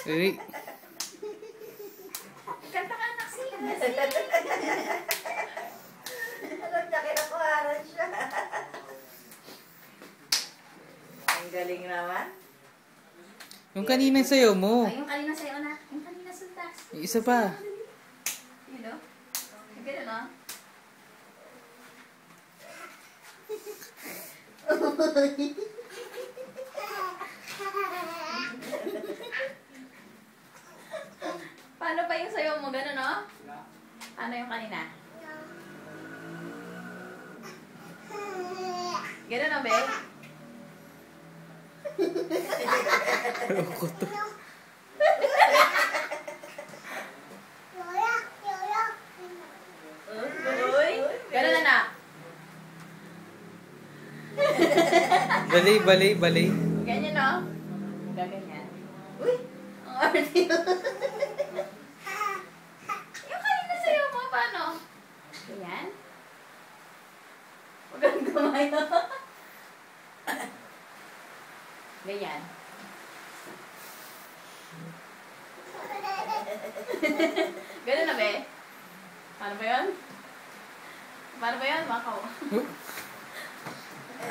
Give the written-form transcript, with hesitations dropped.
Uy. Kanta ka anak siya. Alam niya, kinakuharan siya. Ang galing naman. Yung kanina sayo mo. Ay, yung kanina sa'yo na. Yung kanina sultas. Yung isa pa. Yun o. Yung gano'n o. Paano pa yung sayo mo? Gano'n o? Ano yung kanina? Gano'n o, be? Ako to. Uy! Gano'n na na. Bali. Ganyan o. Gaganyan. Uy! Ang arte yun. Yung kanina sa'yo mo, paano? Ganyan? Huwag kang gumayo. Ganyan. Ganun na, be? Paano ba yun? Paano ba yun? Makaw.